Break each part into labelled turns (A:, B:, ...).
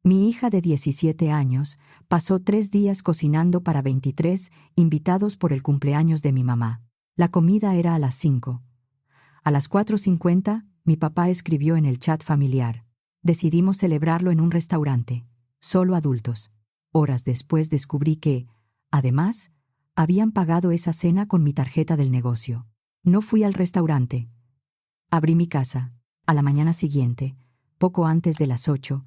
A: Mi hija de 17 años pasó 3 días cocinando para 23 invitados por el cumpleaños de mi mamá. La comida era a las 5. A las 4:50, mi papá escribió en el chat familiar: decidimos celebrarlo en un restaurante, solo adultos. Horas después descubrí que, además, habían pagado esa cena con mi tarjeta del negocio. No fui al restaurante. Abrí mi casa. A la mañana siguiente, poco antes de las 8,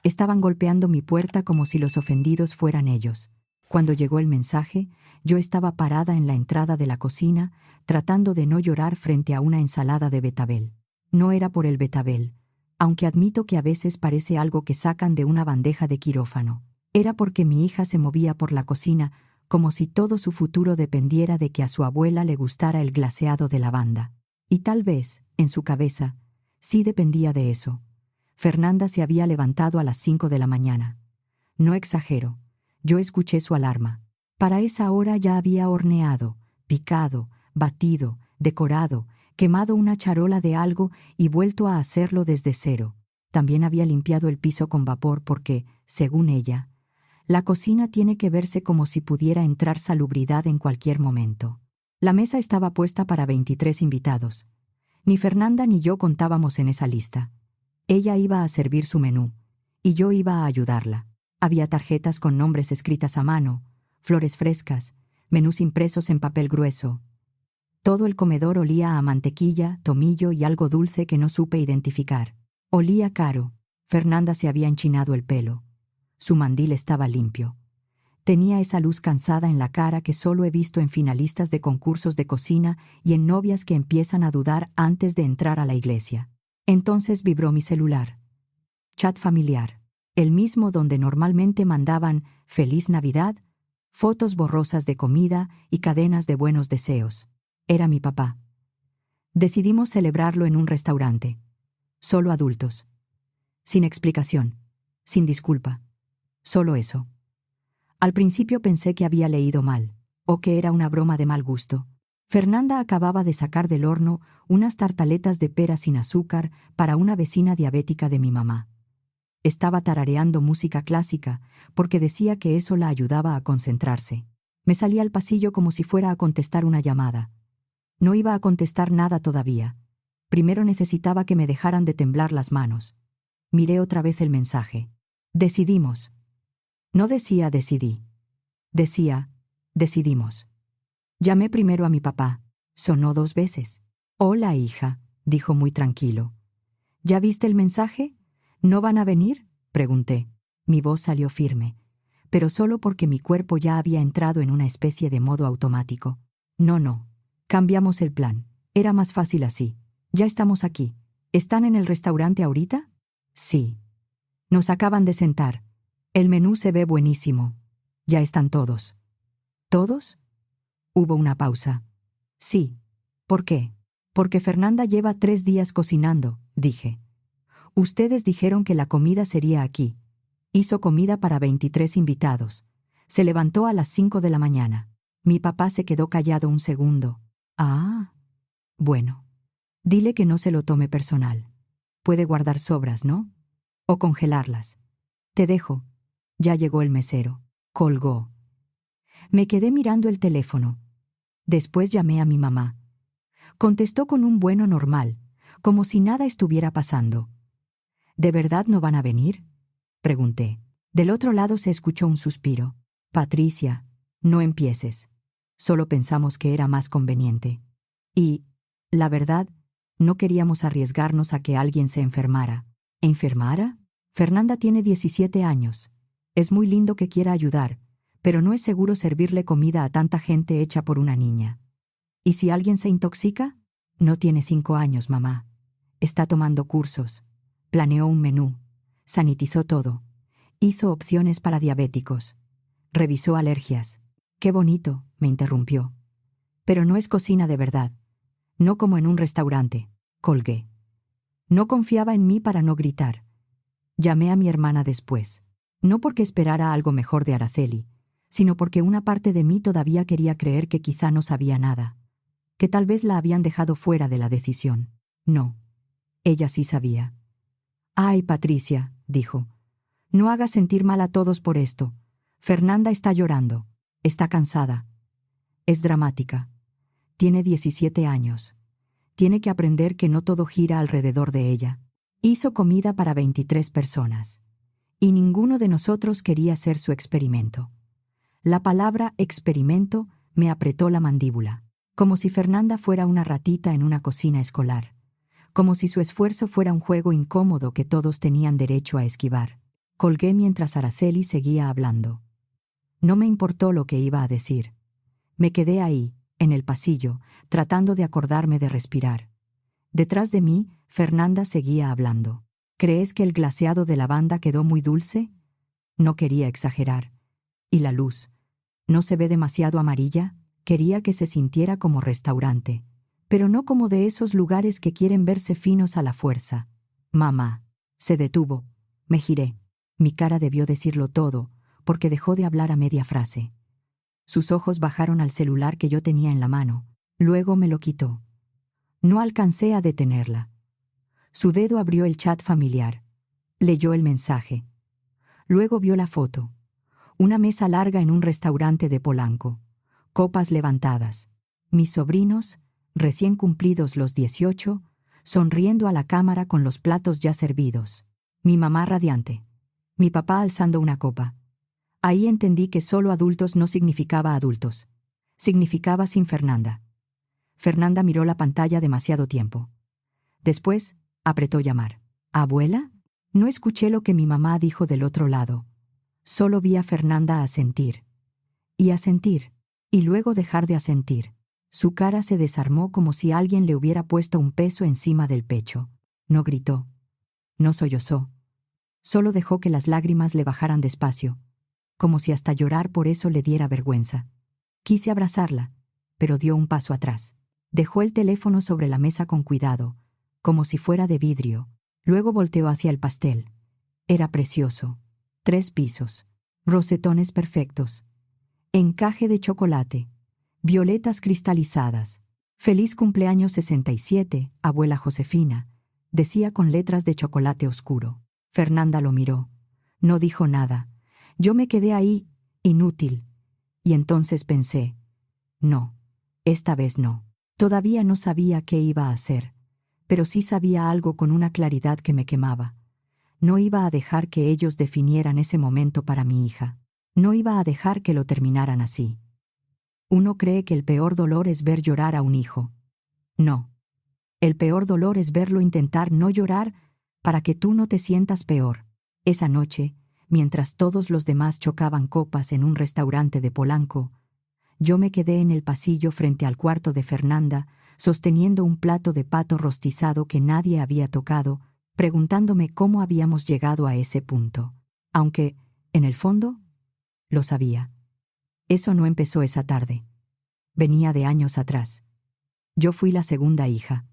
A: estaban golpeando mi puerta como si los ofendidos fueran ellos. Cuando llegó el mensaje, yo estaba parada en la entrada de la cocina, tratando de no llorar frente a una ensalada de betabel. No era por el betabel, aunque admito que a veces parece algo que sacan de una bandeja de quirófano. Era porque mi hija se movía por la cocina como si todo su futuro dependiera de que a su abuela le gustara el glaseado de lavanda. Y tal vez, en su cabeza, sí dependía de eso. Fernanda se había levantado a las 5 de la mañana. No exagero, yo escuché su alarma. Para esa hora ya había horneado, picado, batido, decorado, quemado una charola de algo y vuelto a hacerlo desde cero. También había limpiado el piso con vapor porque, según ella, la cocina tiene que verse como si pudiera entrar salubridad en cualquier momento. La mesa estaba puesta para 23 invitados. Ni Fernanda ni yo contábamos en esa lista. Ella iba a servir su menú, y yo iba a ayudarla. Había tarjetas con nombres escritas a mano, flores frescas, menús impresos en papel grueso. Todo el comedor olía a mantequilla, tomillo y algo dulce que no supe identificar. Olía caro. Fernanda se había enchinado el pelo. Su mandil estaba limpio. Tenía esa luz cansada en la cara que solo he visto en finalistas de concursos de cocina y en novias que empiezan a dudar antes de entrar a la iglesia. Entonces vibró mi celular. Chat familiar. El mismo donde normalmente mandaban «Feliz Navidad», fotos borrosas de comida y cadenas de buenos deseos. Era mi papá. Decidimos celebrarlo en un restaurante. Solo adultos. Sin explicación. Sin disculpa. Solo eso. Al principio pensé que había leído mal, o que era una broma de mal gusto. Fernanda acababa de sacar del horno unas tartaletas de pera sin azúcar para una vecina diabética de mi mamá. Estaba tarareando música clásica porque decía que eso la ayudaba a concentrarse. Me salí al pasillo como si fuera a contestar una llamada. No iba a contestar nada todavía. Primero necesitaba que me dejaran de temblar las manos. Miré otra vez el mensaje. Decidimos. No decía decidí. Decía, decidimos. Llamé primero a mi papá. Sonó 2 veces. Hola, hija, dijo muy tranquilo. ¿Ya viste el mensaje? ¿No van a venir?, pregunté. Mi voz salió firme, pero solo porque mi cuerpo ya había entrado en una especie de modo automático. No. Cambiamos el plan. Era más fácil así. Ya estamos aquí. ¿Están en el restaurante ahorita? Sí. Nos acaban de sentar. El menú se ve buenísimo. Ya están todos. ¿Todos? Hubo una pausa. Sí. ¿Por qué? Porque Fernanda lleva 3 días cocinando, dije. Ustedes dijeron que la comida sería aquí. Hizo comida para 23 invitados. Se levantó a las 5 de la mañana. Mi papá se quedó callado un segundo. Ah. Bueno. Dile que no se lo tome personal. Puede guardar sobras, ¿no? O congelarlas. Te dejo. Ya llegó el mesero. Colgó. Me quedé mirando el teléfono. Después llamé a mi mamá. Contestó con un bueno normal, como si nada estuviera pasando. ¿De verdad no van a venir?, pregunté. Del otro lado se escuchó un suspiro. Patricia, no empieces. Solo pensamos que era más conveniente. Y, la verdad, no queríamos arriesgarnos a que alguien se enfermara. ¿Enfermara? Fernanda tiene 17 años. Es muy lindo que quiera ayudar, pero no es seguro servirle comida a tanta gente hecha por una niña. ¿Y si alguien se intoxica? No tiene 5 años, mamá. Está tomando cursos. Planeó un menú. Sanitizó todo. Hizo opciones para diabéticos. Revisó alergias. Qué bonito, me interrumpió. Pero no es cocina de verdad. No como en un restaurante. Colgué. No confiaba en mí para no gritar. Llamé a mi hermana después. No porque esperara algo mejor de Araceli, sino porque una parte de mí todavía quería creer que quizá no sabía nada. Que tal vez la habían dejado fuera de la decisión. No. Ella sí sabía. «Ay, Patricia», dijo, No hagas sentir mal a todos por esto. Fernanda está llorando. Está cansada. Es dramática. Tiene 17 años. Tiene que aprender que no todo gira alrededor de ella. Hizo comida para 23 personas. Y ninguno de nosotros quería hacer su experimento. La palabra experimento me apretó la mandíbula, como si Fernanda fuera una ratita en una cocina escolar, como si su esfuerzo fuera un juego incómodo que todos tenían derecho a esquivar. Colgué mientras Araceli seguía hablando. No me importó lo que iba a decir. Me quedé ahí, en el pasillo, tratando de acordarme de respirar. Detrás de mí, Fernanda seguía hablando. ¿Crees que el glaseado de lavanda quedó muy dulce? No quería exagerar. ¿Y la luz? ¿No se ve demasiado amarilla? Quería que se sintiera como restaurante, pero no como de esos lugares que quieren verse finos a la fuerza. Mamá. Se detuvo. Me giré. Mi cara debió decirlo todo, porque dejó de hablar a media frase. Sus ojos bajaron al celular que yo tenía en la mano. Luego me lo quitó. No alcancé a detenerla. Su dedo abrió el chat familiar. Leyó el mensaje. Luego vio la foto. Una mesa larga en un restaurante de Polanco. Copas levantadas. Mis sobrinos, recién cumplidos los 18, sonriendo a la cámara con los platos ya servidos. Mi mamá radiante. Mi papá alzando una copa. Ahí entendí que solo adultos no significaba adultos. Significaba sin Fernanda. Fernanda miró la pantalla demasiado tiempo. Después, apretó llamar. ¿Abuela? No escuché lo que mi mamá dijo del otro lado. Solo vi a Fernanda asentir. Y asentir. Y luego dejar de asentir. Su cara se desarmó como si alguien le hubiera puesto un peso encima del pecho. No gritó. No sollozó. Solo dejó que las lágrimas le bajaran despacio, como si hasta llorar por eso le diera vergüenza. Quise abrazarla, pero dio un paso atrás. Dejó el teléfono sobre la mesa con cuidado, como si fuera de vidrio. Luego volteó hacia el pastel. Era precioso. 3 pisos. Rosetones perfectos. Encaje de chocolate. Violetas cristalizadas. Feliz cumpleaños 67, abuela Josefina, decía con letras de chocolate oscuro. Fernanda lo miró. No dijo nada. Yo me quedé ahí, inútil. Y entonces pensé, no, esta vez no. Todavía no sabía qué iba a hacer, pero sí sabía algo con una claridad que me quemaba. No iba a dejar que ellos definieran ese momento para mi hija. No iba a dejar que lo terminaran así. Uno cree que el peor dolor es ver llorar a un hijo. No. El peor dolor es verlo intentar no llorar para que tú no te sientas peor. Esa noche, mientras todos los demás chocaban copas en un restaurante de Polanco, yo me quedé en el pasillo frente al cuarto de Fernanda, sosteniendo un plato de pato rostizado que nadie había tocado, preguntándome cómo habíamos llegado a ese punto. Aunque, en el fondo, lo sabía. Eso no empezó esa tarde. Venía de años atrás. Yo fui la segunda hija.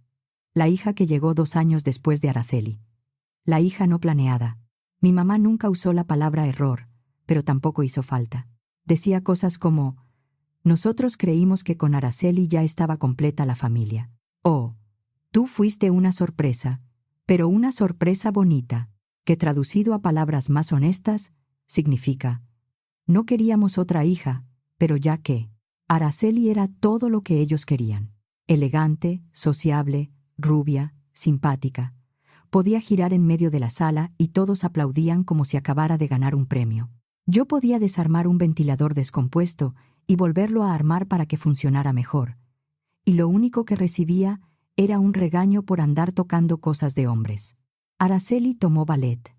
A: La hija que llegó 2 años después de Araceli. La hija no planeada. Mi mamá nunca usó la palabra error, pero tampoco hizo falta. Decía cosas como, nosotros creímos que con Araceli ya estaba completa la familia. O, tú fuiste una sorpresa, pero una sorpresa bonita, que traducido a palabras más honestas, significa, no queríamos otra hija, pero ya que, Araceli era todo lo que ellos querían. Elegante, sociable, rubia, simpática. Podía girar en medio de la sala y todos aplaudían como si acabara de ganar un premio. Yo podía desarmar un ventilador descompuesto y volverlo a armar para que funcionara mejor. Y lo único que recibía era un regaño por andar tocando cosas de hombres. Araceli tomó ballet.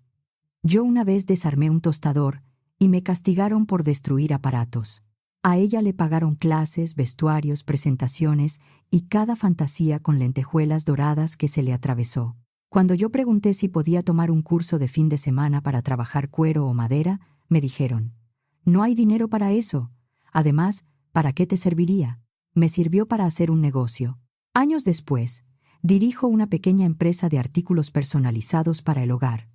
A: Yo una vez desarmé un tostador y me castigaron por destruir aparatos. A ella le pagaron clases, vestuarios, presentaciones y cada fantasía con lentejuelas doradas que se le atravesó. Cuando yo pregunté si podía tomar un curso de fin de semana para trabajar cuero o madera, me dijeron, no hay dinero para eso. Además, ¿para qué te serviría? Me sirvió para hacer un negocio. Años después, dirijo una pequeña empresa de artículos personalizados para el hogar.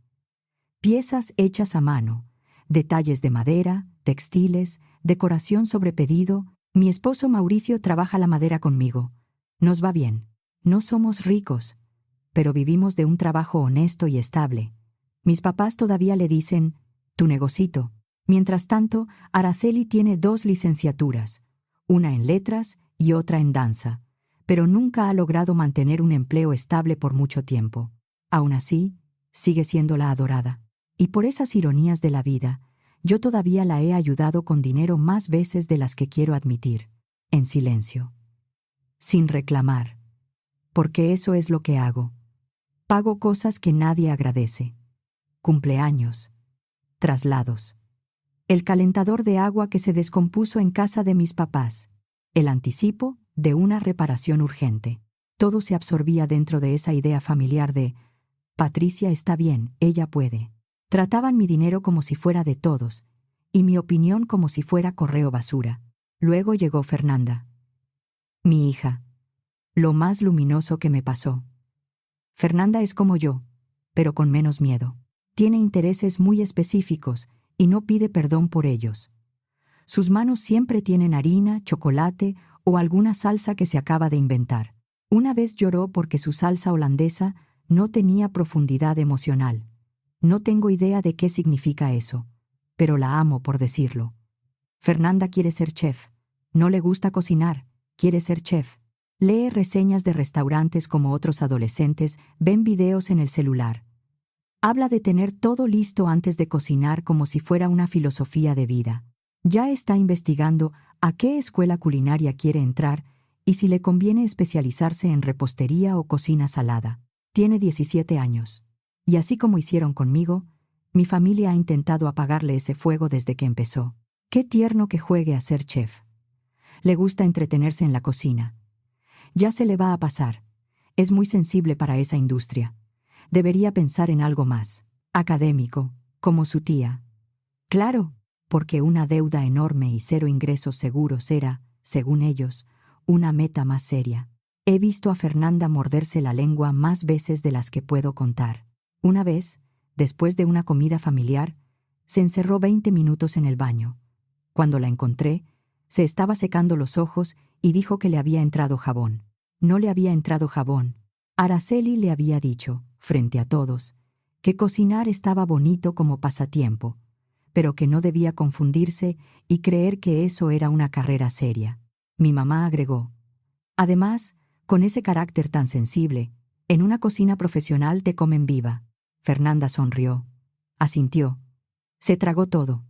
A: Piezas hechas a mano, detalles de madera, textiles, decoración sobre pedido. Mi esposo Mauricio trabaja la madera conmigo. Nos va bien. No somos ricos, pero vivimos de un trabajo honesto y estable. Mis papás todavía le dicen Tu negocito. Mientras tanto, Araceli tiene 2 licenciaturas, una en letras y otra en danza, pero nunca ha logrado mantener un empleo estable por mucho tiempo. Aún así, sigue siendo la adorada. Y por esas ironías de la vida, yo todavía la he ayudado con dinero más veces de las que quiero admitir, en silencio, sin reclamar, porque eso es lo que hago. Pago cosas que nadie agradece. Cumpleaños, traslados, el calentador de agua que se descompuso en casa de mis papás, el anticipo de una reparación urgente. Todo se absorbía dentro de esa idea familiar de Patricia está bien, ella puede. Trataban mi dinero como si fuera de todos, y mi opinión como si fuera correo basura. Luego llegó Fernanda, mi hija, lo más luminoso que me pasó. Fernanda es como yo, pero con menos miedo. Tiene intereses muy específicos y no pide perdón por ellos. Sus manos siempre tienen harina, chocolate o alguna salsa que se acaba de inventar. Una vez lloró porque su salsa holandesa no tenía profundidad emocional. No tengo idea de qué significa eso, pero la amo por decirlo. Fernanda quiere ser chef. No le gusta cocinar, quiere ser chef. Lee reseñas de restaurantes como otros adolescentes, ven videos en el celular. Habla de tener todo listo antes de cocinar como si fuera una filosofía de vida. Ya está investigando a qué escuela culinaria quiere entrar y si le conviene especializarse en repostería o cocina salada. Tiene 17 años. Y así como hicieron conmigo, mi familia ha intentado apagarle ese fuego desde que empezó. Qué tierno que juegue a ser chef. Le gusta entretenerse en la cocina. Ya se le va a pasar. Es muy sensible para esa industria. Debería pensar en algo más, académico, como su tía. Claro, porque una deuda enorme y 0 ingresos seguros era, según ellos, una meta más seria. He visto a Fernanda morderse la lengua más veces de las que puedo contar. Una vez, después de una comida familiar, se encerró 20 minutos en el baño. Cuando la encontré, se estaba secando los ojos y dijo que le había entrado jabón. No le había entrado jabón. Araceli le había dicho, frente a todos, que cocinar estaba bonito como pasatiempo, pero que no debía confundirse y creer que eso era una carrera seria. Mi mamá agregó, además, con ese carácter tan sensible, en una cocina profesional te comen viva. Fernanda sonrió, asintió, se tragó todo.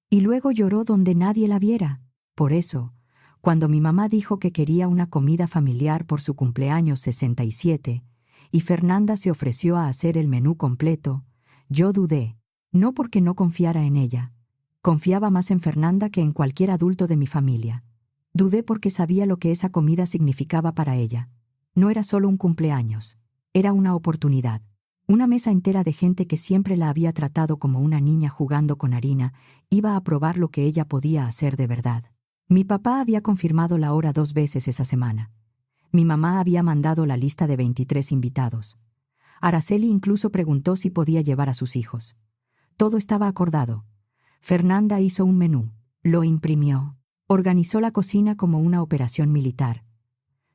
A: Y luego lloró donde nadie la viera. Por eso, cuando mi mamá dijo que quería una comida familiar por su cumpleaños 67, y Fernanda se ofreció a hacer el menú completo, yo dudé, no porque no confiara en ella. Confiaba más en Fernanda que en cualquier adulto de mi familia. Dudé porque sabía lo que esa comida significaba para ella. No era solo un cumpleaños, era una oportunidad. Una mesa entera de gente que siempre la había tratado como una niña jugando con harina iba a probar lo que ella podía hacer de verdad. Mi papá había confirmado la hora 2 veces esa semana. Mi mamá había mandado la lista de 23 invitados. Araceli incluso preguntó si podía llevar a sus hijos. Todo estaba acordado. Fernanda hizo un menú, lo imprimió, organizó la cocina como una operación militar.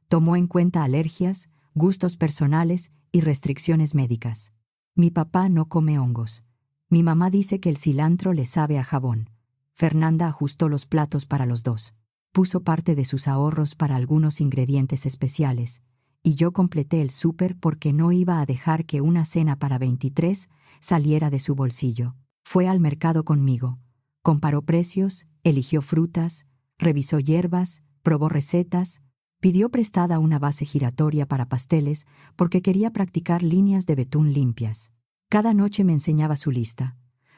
A: Tomó en cuenta alergias, gustos personales y restricciones médicas. Mi papá no come hongos. Mi mamá dice que el cilantro le sabe a jabón. Fernanda ajustó los platos para los dos. Puso parte de sus ahorros para algunos ingredientes especiales, y yo completé el súper porque no iba a dejar que una cena para 23 saliera de su bolsillo. Fue al mercado conmigo. Comparó precios, eligió frutas, revisó hierbas, probó recetas, pidió prestada una base giratoria para pasteles porque quería practicar líneas de betún limpias. Cada noche me enseñaba su lista,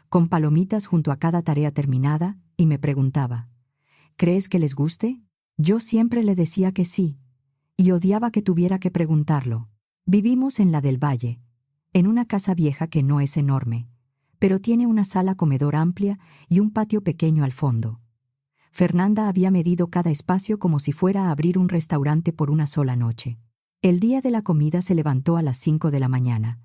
A: con palomitas junto a cada tarea terminada, y me preguntaba, ¿crees que les guste? Yo siempre le decía que sí, y odiaba que tuviera que preguntarlo. Vivimos en la del Valle, en una casa vieja que no es enorme, pero tiene una sala comedor amplia y un patio pequeño al fondo. Fernanda había medido cada espacio como si fuera a abrir un restaurante por una sola noche. El día de la comida se levantó a las 5 de la mañana.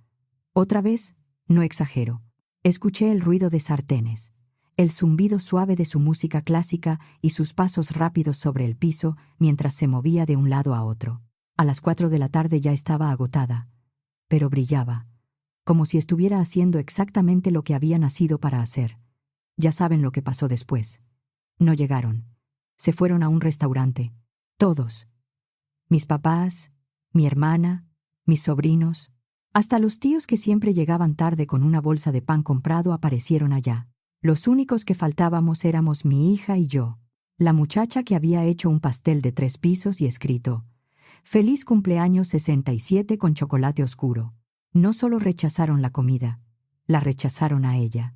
A: Otra vez, no exagero, escuché el ruido de sartenes, el zumbido suave de su música clásica y sus pasos rápidos sobre el piso mientras se movía de un lado a otro. A las 4 de la tarde ya estaba agotada, pero brillaba, como si estuviera haciendo exactamente lo que había nacido para hacer. Ya saben lo que pasó después. No llegaron. Se fueron a un restaurante. Todos. Mis papás, mi hermana, mis sobrinos. Hasta los tíos que siempre llegaban tarde con una bolsa de pan comprado aparecieron allá. Los únicos que faltábamos éramos mi hija y yo. La muchacha que había hecho un pastel de 3 pisos y escrito «Feliz cumpleaños 67 con chocolate oscuro». No solo rechazaron la comida, la rechazaron a ella.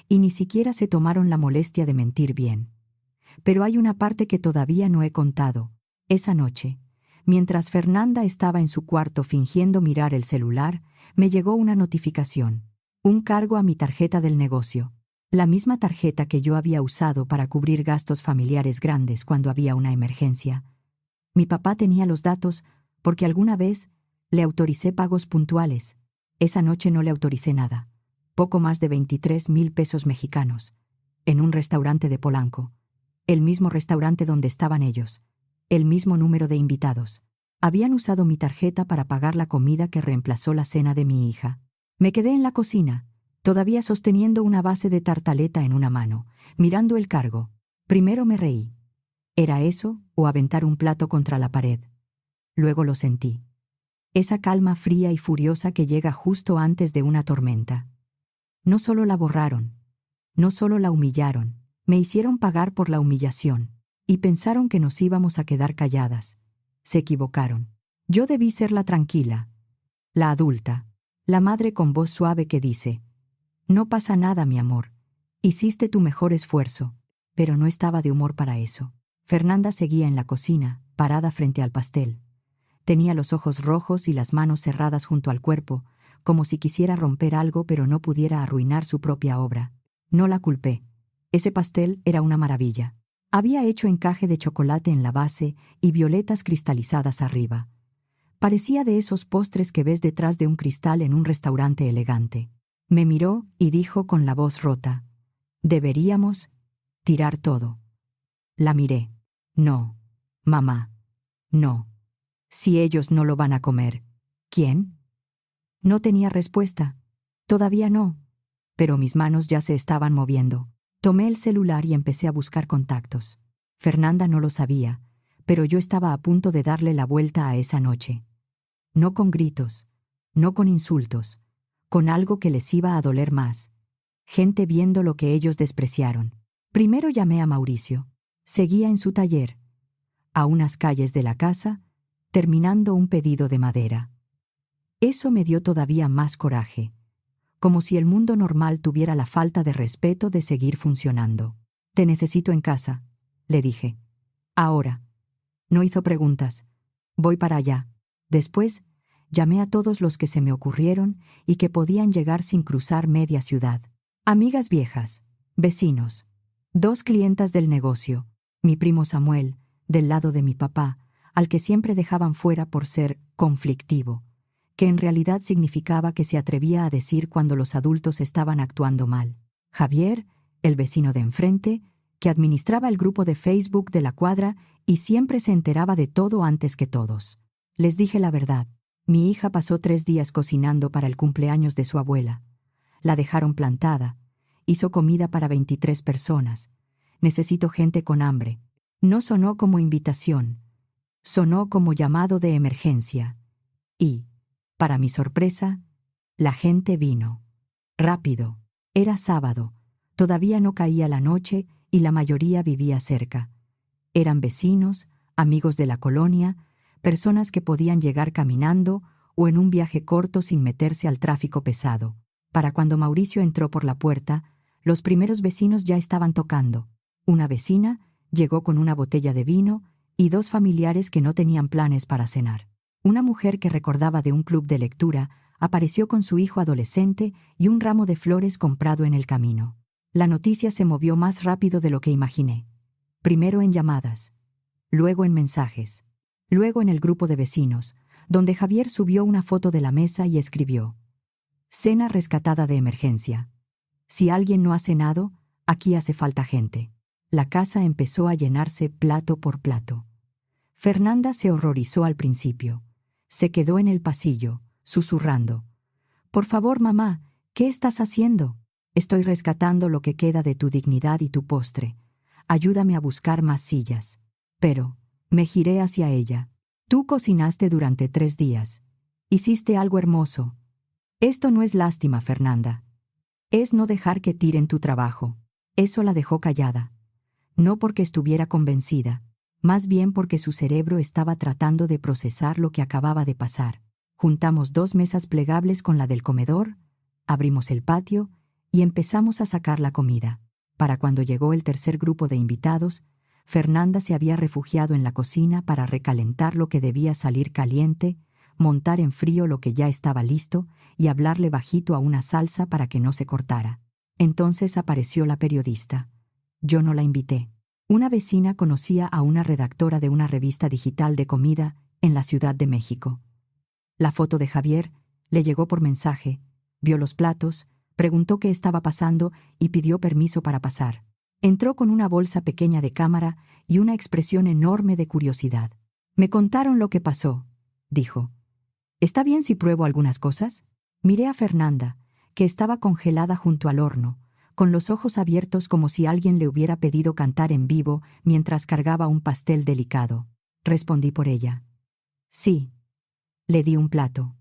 A: Y ni siquiera se tomaron la molestia de mentir bien. Pero hay una parte que todavía no he contado. Esa noche, mientras Fernanda estaba en su cuarto fingiendo mirar el celular, me llegó una notificación. Un cargo a mi tarjeta del negocio. La misma tarjeta que yo había usado para cubrir gastos familiares grandes cuando había una emergencia. Mi papá tenía los datos porque alguna vez le autoricé pagos puntuales. Esa noche no le autoricé nada. Poco más de 23,000 pesos mexicanos. En un restaurante de Polanco. El mismo restaurante donde estaban ellos. El mismo número de invitados. Habían usado mi tarjeta para pagar la comida que reemplazó la cena de mi hija. Me quedé en la cocina, todavía sosteniendo una base de tartaleta en una mano, mirando el cargo. Primero me reí. ¿Era eso o aventar un plato contra la pared? Luego lo sentí. Esa calma fría y furiosa que llega justo antes de una tormenta. No solo la borraron, no solo la humillaron, me hicieron pagar por la humillación. Y pensaron que nos íbamos a quedar calladas. Se equivocaron. Yo debí ser la tranquila, la adulta, la madre con voz suave que dice: «No pasa nada, mi amor. Hiciste tu mejor esfuerzo». Pero no estaba de humor para eso. Fernanda seguía en la cocina, parada frente al pastel. Tenía los ojos rojos y las manos cerradas junto al cuerpo, como si quisiera romper algo pero no pudiera arruinar su propia obra. No la culpé. Ese pastel era una maravilla. Había hecho encaje de chocolate en la base y violetas cristalizadas arriba. Parecía de esos postres que ves detrás de un cristal en un restaurante elegante. Me miró y dijo con la voz rota: «Deberíamos tirar todo». La miré. «No, mamá. No. Si ellos no lo van a comer, ¿quién?». No tenía respuesta. Todavía no. Pero mis manos ya se estaban moviendo. Tomé el celular y empecé a buscar contactos. Fernanda no lo sabía, pero yo estaba a punto de darle la vuelta a esa noche. No con gritos, no con insultos, con algo que les iba a doler más. Gente viendo lo que ellos despreciaron. Primero llamé a Mauricio. Seguía en su taller, a unas calles de la casa, terminando un pedido de madera. Eso me dio todavía más coraje. Como si el mundo normal tuviera la falta de respeto de seguir funcionando. «Te necesito en casa», le dije. «Ahora». No hizo preguntas. «Voy para allá». Después, llamé a todos los que se me ocurrieron y que podían llegar sin cruzar media ciudad. Amigas viejas, vecinos, 2 clientas del negocio, mi primo Samuel, del lado de mi papá, al que siempre dejaban fuera por ser conflictivo, que en realidad significaba que se atrevía a decir cuando los adultos estaban actuando mal. Javier, el vecino de enfrente, que administraba el grupo de Facebook de la cuadra y siempre se enteraba de todo antes que todos. Les dije la verdad. Mi hija pasó 3 días cocinando para el cumpleaños de su abuela. La dejaron plantada. Hizo comida para 23 personas. Necesito gente con hambre. No sonó como invitación. Sonó como llamado de emergencia. Y, para mi sorpresa, la gente vino. Rápido. Era sábado. Todavía no caía la noche y la mayoría vivía cerca. Eran vecinos, amigos de la colonia, personas que podían llegar caminando o en un viaje corto sin meterse al tráfico pesado. Para cuando Mauricio entró por la puerta, los primeros vecinos ya estaban tocando. Una vecina llegó con una botella de vino y 2 familiares que no tenían planes para cenar. Una mujer que recordaba de un club de lectura apareció con su hijo adolescente y un ramo de flores comprado en el camino. La noticia se movió más rápido de lo que imaginé. Primero en llamadas, luego en mensajes, luego en el grupo de vecinos, donde Javier subió una foto de la mesa y escribió: «Cena rescatada de emergencia. Si alguien no ha cenado, aquí hace falta gente». La casa empezó a llenarse plato por plato. Fernanda se horrorizó al principio. Se quedó en el pasillo, susurrando: «Por favor, mamá, ¿qué estás haciendo?». Estoy rescatando lo que queda de tu dignidad y tu postre. Ayúdame a buscar más sillas. Pero, me giré hacia ella. Tú cocinaste durante 3 días. Hiciste algo hermoso. Esto no es lástima, Fernanda. Es no dejar que tiren tu trabajo. Eso la dejó callada. No porque estuviera convencida, más bien porque su cerebro estaba tratando de procesar lo que acababa de pasar. Juntamos 2 mesas plegables con la del comedor, abrimos el patio y empezamos a sacar la comida. Para cuando llegó el tercer grupo de invitados, Fernanda se había refugiado en la cocina para recalentar lo que debía salir caliente, montar en frío lo que ya estaba listo y hablarle bajito a una salsa para que no se cortara. Entonces apareció la periodista. Yo no la invité. Una vecina conocía a una redactora de una revista digital de comida en la Ciudad de México. La foto de Javier le llegó por mensaje, vio los platos, preguntó qué estaba pasando y pidió permiso para pasar. Entró con una bolsa pequeña de cámara y una expresión enorme de curiosidad. «Me contaron lo que pasó», dijo. «¿Está bien si pruebo algunas cosas?» Miré a Fernanda, que estaba congelada junto al horno, con los ojos abiertos como si alguien le hubiera pedido cantar en vivo mientras cargaba un pastel delicado. Respondí por ella. «Sí». Le di un plato.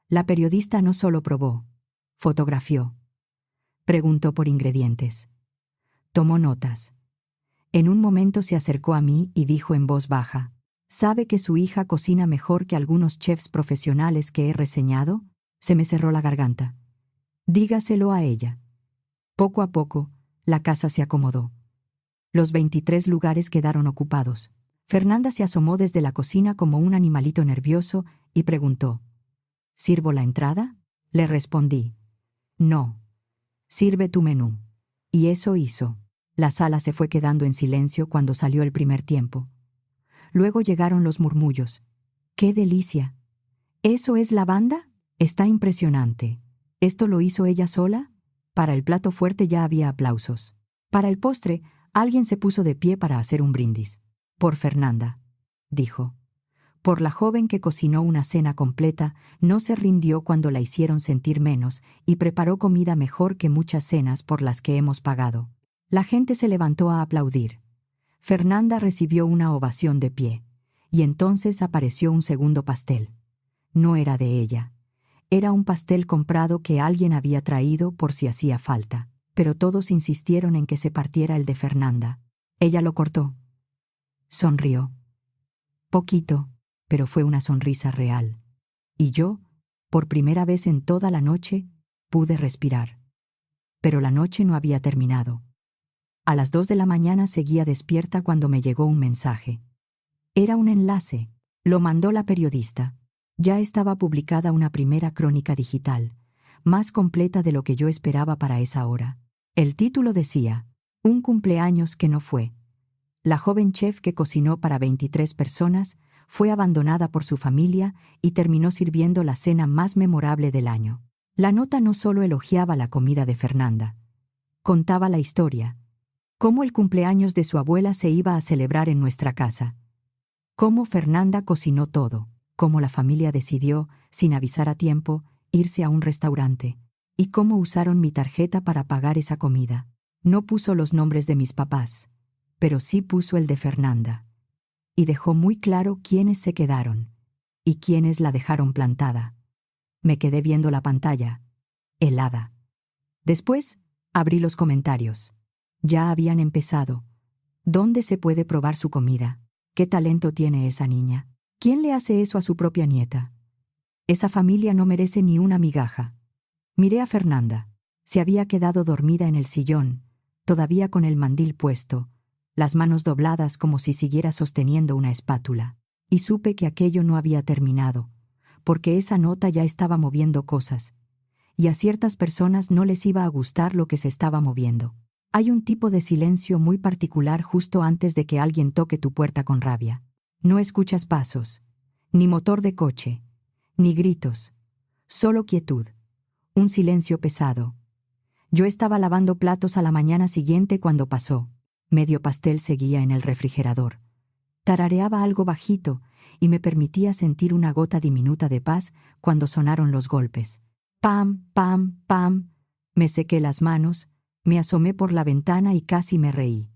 A: La periodista no solo probó, fotografió. Preguntó por ingredientes. Tomó notas. En un momento se acercó a mí y dijo en voz baja, «¿Sabe que su hija cocina mejor que algunos chefs profesionales que he reseñado?» Se me cerró la garganta. «Dígaselo a ella». Poco a poco, la casa se acomodó. Los 23 lugares quedaron ocupados. Fernanda se asomó desde la cocina como un animalito nervioso y preguntó, «¿Sirvo la entrada?» Le respondí, «No. Sirve tu menú». Y eso hizo. La sala se fue quedando en silencio cuando salió el primer tiempo. Luego llegaron los murmullos. «¡Qué delicia! ¿Eso es lavanda? Está impresionante. ¿Esto lo hizo ella sola?» Para el plato fuerte ya había aplausos. Para el postre, alguien se puso de pie para hacer un brindis. «Por Fernanda», dijo. «Por la joven que cocinó una cena completa, no se rindió cuando la hicieron sentir menos y preparó comida mejor que muchas cenas por las que hemos pagado». La gente se levantó a aplaudir. Fernanda recibió una ovación de pie, y entonces apareció un segundo pastel. No era de ella. Era un pastel comprado que alguien había traído por si hacía falta, pero todos insistieron en que se partiera el de Fernanda. Ella lo cortó. Sonrió. Poquito, pero fue una sonrisa real. Y yo, por primera vez en toda la noche, pude respirar. Pero la noche no había terminado. A las 2 de la mañana seguía despierta cuando me llegó un mensaje. Era un enlace. Lo mandó la periodista. Ya estaba publicada una primera crónica digital, más completa de lo que yo esperaba para esa hora. El título decía, «Un cumpleaños que no fue». La joven chef que cocinó para 23 personas fue abandonada por su familia y terminó sirviendo la cena más memorable del año. La nota no solo elogiaba la comida de Fernanda. Contaba la historia. Cómo el cumpleaños de su abuela se iba a celebrar en nuestra casa. Cómo Fernanda cocinó todo. Cómo la familia decidió, sin avisar a tiempo, irse a un restaurante. Y cómo usaron mi tarjeta para pagar esa comida. No puso los nombres de mis papás, pero sí puso el de Fernanda. Y dejó muy claro quiénes se quedaron y quiénes la dejaron plantada. Me quedé viendo la pantalla, helada. Después, abrí los comentarios. Ya habían empezado. ¿Dónde se puede probar su comida? ¿Qué talento tiene esa niña? ¿Quién le hace eso a su propia nieta? Esa familia no merece ni una migaja. Miré a Fernanda. Se había quedado dormida en el sillón, todavía con el mandil puesto, las manos dobladas como si siguiera sosteniendo una espátula. Y supe que aquello no había terminado, porque esa nota ya estaba moviendo cosas, y a ciertas personas no les iba a gustar lo que se estaba moviendo. Hay un tipo de silencio muy particular justo antes de que alguien toque tu puerta con rabia. No escuchas pasos, ni motor de coche, ni gritos, solo quietud, un silencio pesado. Yo estaba lavando platos a la mañana siguiente cuando pasó. Medio pastel seguía en el refrigerador. Tarareaba algo bajito y me permitía sentir una gota diminuta de paz cuando sonaron los golpes. Pam, pam, pam. Me sequé las manos, me asomé por la ventana y casi me reí.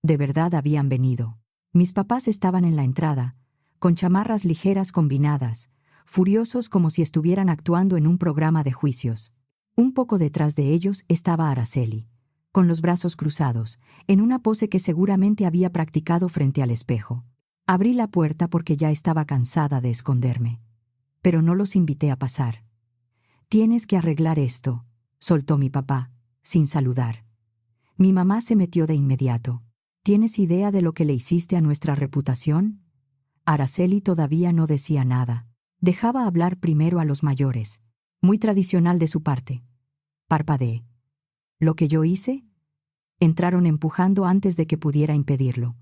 A: De verdad habían venido. Mis papás estaban en la entrada, con chamarras ligeras combinadas, furiosos como si estuvieran actuando en un programa de juicios. Un poco detrás de ellos estaba Araceli, con los brazos cruzados, en una pose que seguramente había practicado frente al espejo. Abrí la puerta porque ya estaba cansada de esconderme. Pero no los invité a pasar. «Tienes que arreglar esto», soltó mi papá, sin saludar. Mi mamá se metió de inmediato. «¿Tienes idea de lo que le hiciste a nuestra reputación?» Araceli todavía no decía nada. Dejaba hablar primero a los mayores. Muy tradicional de su parte. Parpadeé. ¿Lo que yo hice? Entraron empujando antes de que pudiera impedirlo.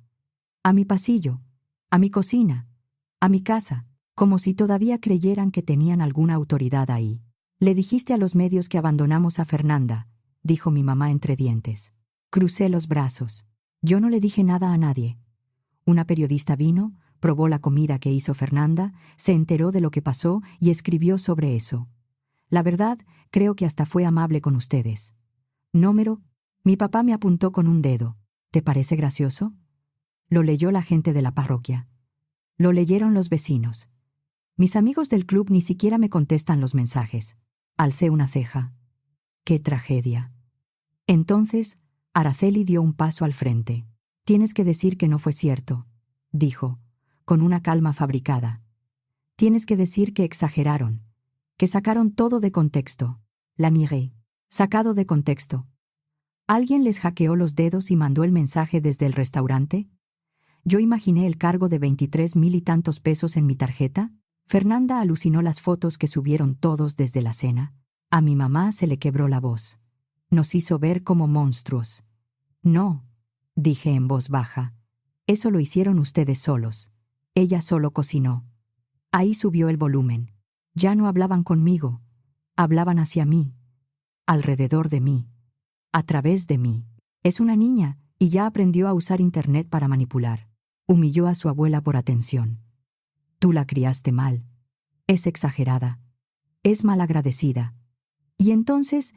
A: A mi pasillo, a mi cocina, a mi casa, como si todavía creyeran que tenían alguna autoridad ahí. «Le dijiste a los medios que abandonamos a Fernanda», dijo mi mamá entre dientes. Crucé los brazos. Yo no le dije nada a nadie. Una periodista vino, probó la comida que hizo Fernanda, se enteró de lo que pasó y escribió sobre eso. La verdad, creo que hasta fue amable con ustedes. Número, mi papá me apuntó con un dedo. ¿Te parece gracioso? Lo leyó la gente de la parroquia. Lo leyeron los vecinos. Mis amigos del club ni siquiera me contestan los mensajes. Alcé una ceja. ¡Qué tragedia! Entonces, Araceli dio un paso al frente. «Tienes que decir que no fue cierto», dijo, con una calma fabricada. «Tienes que decir que exageraron, que sacaron todo de contexto». La miré. Sacado de contexto. ¿Alguien les hackeó los dedos y mandó el mensaje desde el restaurante? Yo imaginé el cargo de 23,000 y tantos pesos en mi tarjeta. Fernanda alucinó las fotos que subieron todos desde la cena. A mi mamá se le quebró la voz. Nos hizo ver como monstruos. «No», dije en voz baja. «Eso lo hicieron ustedes solos. Ella solo cocinó». Ahí subió el volumen. Ya no hablaban conmigo. Hablaban hacia mí. Alrededor de mí. A través de mí. Es una niña y ya aprendió a usar Internet para manipular. Humilló a su abuela por atención. Tú la criaste mal. Es exagerada. Es malagradecida. Y entonces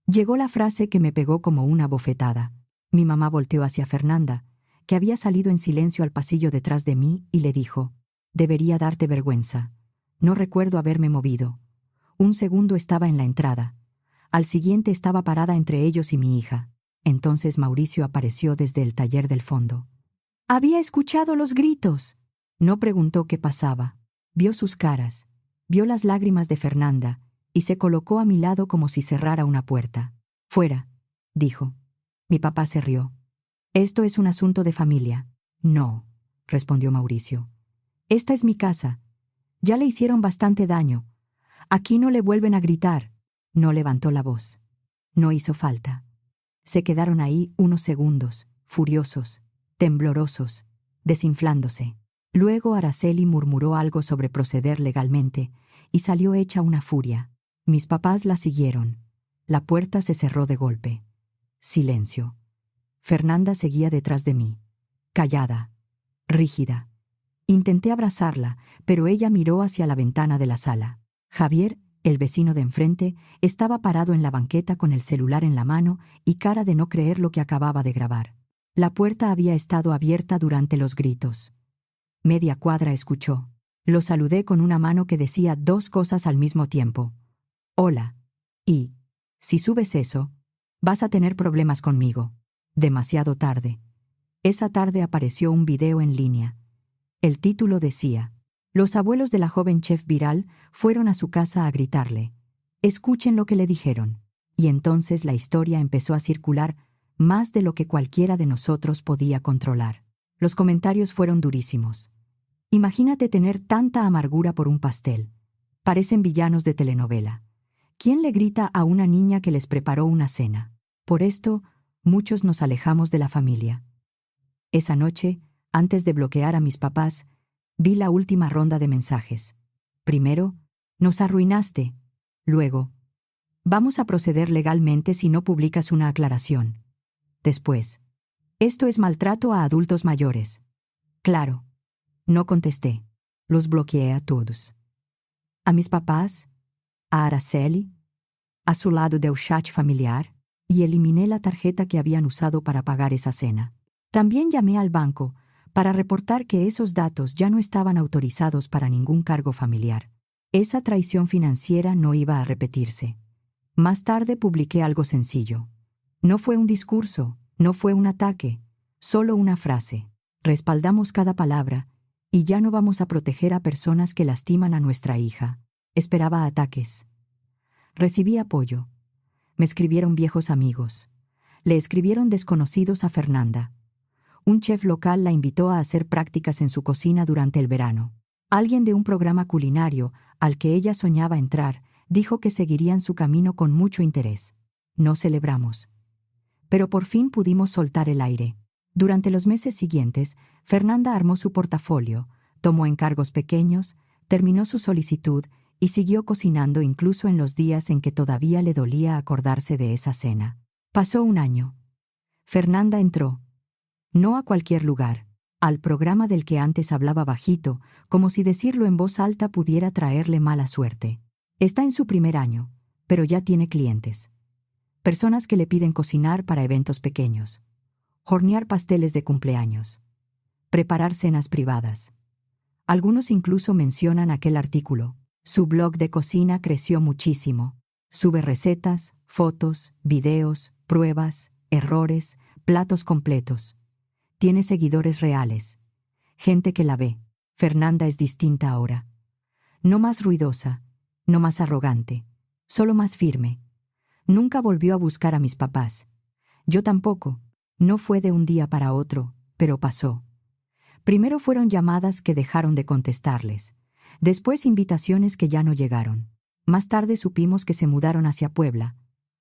A: llegó la frase que me pegó como una bofetada. Mi mamá volteó hacia Fernanda, que había salido en silencio al pasillo detrás de mí, y le dijo: «Debería darte vergüenza. No recuerdo haberme movido. Un segundo estaba en la entrada. Al siguiente estaba parada entre ellos y mi hija». Entonces Mauricio apareció desde el taller del fondo. Había escuchado los gritos. No preguntó qué pasaba. Vio sus caras, vio las lágrimas de Fernanda, y se colocó a mi lado como si cerrara una puerta. «Fuera», dijo. Mi papá se rió. «Esto es un asunto de familia». «No», respondió Mauricio. «Esta es mi casa. Ya le hicieron bastante daño. Aquí no le vuelven a gritar». No levantó la voz. No hizo falta. Se quedaron ahí unos segundos, furiosos, temblorosos, desinflándose. Luego Araceli murmuró algo sobre proceder legalmente y salió hecha una furia. Mis papás la siguieron. La puerta se cerró de golpe. Silencio. Fernanda seguía detrás de mí, callada, rígida. Intenté abrazarla, pero ella miró hacia la ventana de la sala. Javier, el vecino de enfrente, estaba parado en la banqueta con el celular en la mano y cara de no creer lo que acababa de grabar. La puerta había estado abierta durante los gritos. Media cuadra escuchó. Lo saludé con una mano que decía dos cosas al mismo tiempo. «Hola» y «Si subes eso, vas a tener problemas conmigo». Demasiado tarde. Esa tarde apareció un video en línea. El título decía: «Los abuelos de la joven chef viral fueron a su casa a gritarle. Escuchen lo que le dijeron». Y entonces la historia empezó a circular más de lo que cualquiera de nosotros podía controlar. Los comentarios fueron durísimos. «Imagínate tener tanta amargura por un pastel. Parecen villanos de telenovela. ¿Quién le grita a una niña que les preparó una cena?» Por esto, muchos nos alejamos de la familia. Esa noche, antes de bloquear a mis papás, vi la última ronda de mensajes. Primero, «Nos arruinaste». Luego, «Vamos a proceder legalmente si no publicas una aclaración». Después, «Esto es maltrato a adultos mayores». Claro, no contesté. Los bloqueé a todos. A mis papás, a Araceli, a su lado del chat familiar y eliminé la tarjeta que habían usado para pagar esa cena. También llamé al banco para reportar que esos datos ya no estaban autorizados para ningún cargo familiar. Esa traición financiera no iba a repetirse. Más tarde publiqué algo sencillo. No fue un discurso, no fue un ataque, solo una frase. Respaldamos cada palabra y ya no vamos a proteger a personas que lastiman a nuestra hija. Esperaba ataques. Recibí apoyo. Me escribieron viejos amigos. Le escribieron desconocidos a Fernanda. Un chef local la invitó a hacer prácticas en su cocina durante el verano. Alguien de un programa culinario al que ella soñaba entrar dijo que seguirían su camino con mucho interés. No celebramos. Pero por fin pudimos soltar el aire. Durante los meses siguientes, Fernanda armó su portafolio, tomó encargos pequeños, terminó su solicitud y siguió cocinando incluso en los días en que todavía le dolía acordarse de esa cena. Pasó un año. Fernanda entró. No a cualquier lugar, al programa del que antes hablaba bajito, como si decirlo en voz alta pudiera traerle mala suerte. Está en su primer año, pero ya tiene clientes. Personas que le piden cocinar para eventos pequeños, hornear pasteles de cumpleaños, preparar cenas privadas. Algunos incluso mencionan aquel artículo. Su blog de cocina creció muchísimo. Sube recetas, fotos, videos, pruebas, errores, platos completos. Tiene seguidores reales. Gente que la ve. Fernanda es distinta ahora. No más ruidosa, no más arrogante, solo más firme. Nunca volvió a buscar a mis papás. Yo tampoco. No fue de un día para otro, pero pasó. Primero fueron llamadas que dejaron de contestarles. Después invitaciones que ya no llegaron. Más tarde supimos que se mudaron hacia Puebla,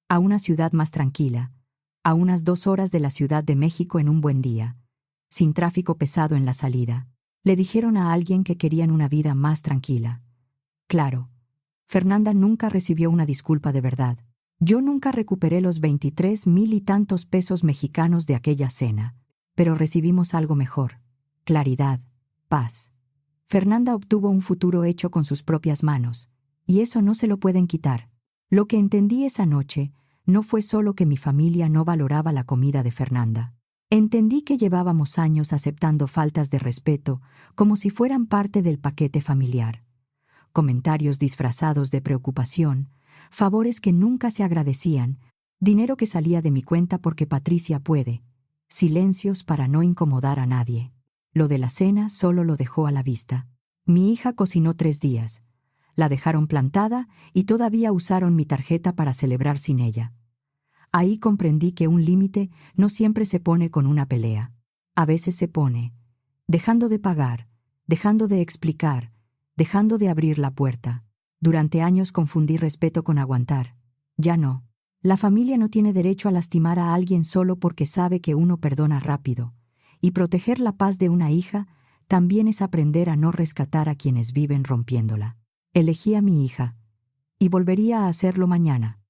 A: a una ciudad más tranquila, a unas 2 horas de la Ciudad de México en un buen día, sin tráfico pesado en la salida. Le dijeron a alguien que querían una vida más tranquila. Claro, Fernanda nunca recibió una disculpa de verdad. Yo nunca recuperé los 23,000 y tantos pesos mexicanos de aquella cena, pero recibimos algo mejor: claridad, paz. Fernanda obtuvo un futuro hecho con sus propias manos, y eso no se lo pueden quitar. Lo que entendí esa noche no fue solo que mi familia no valoraba la comida de Fernanda. Entendí que llevábamos años aceptando faltas de respeto como si fueran parte del paquete familiar. Comentarios disfrazados de preocupación, favores que nunca se agradecían, dinero que salía de mi cuenta porque Patricia puede, silencios para no incomodar a nadie. Lo de la cena solo lo dejó a la vista. Mi hija cocinó 3 días. La dejaron plantada y todavía usaron mi tarjeta para celebrar sin ella. Ahí comprendí que un límite no siempre se pone con una pelea. A veces se pone dejando de pagar, dejando de explicar, dejando de abrir la puerta. Durante años confundí respeto con aguantar. Ya no. La familia no tiene derecho a lastimar a alguien solo porque sabe que uno perdona rápido. Y proteger la paz de una hija también es aprender a no rescatar a quienes viven rompiéndola. Elegí a mi hija. Y volvería a hacerlo mañana.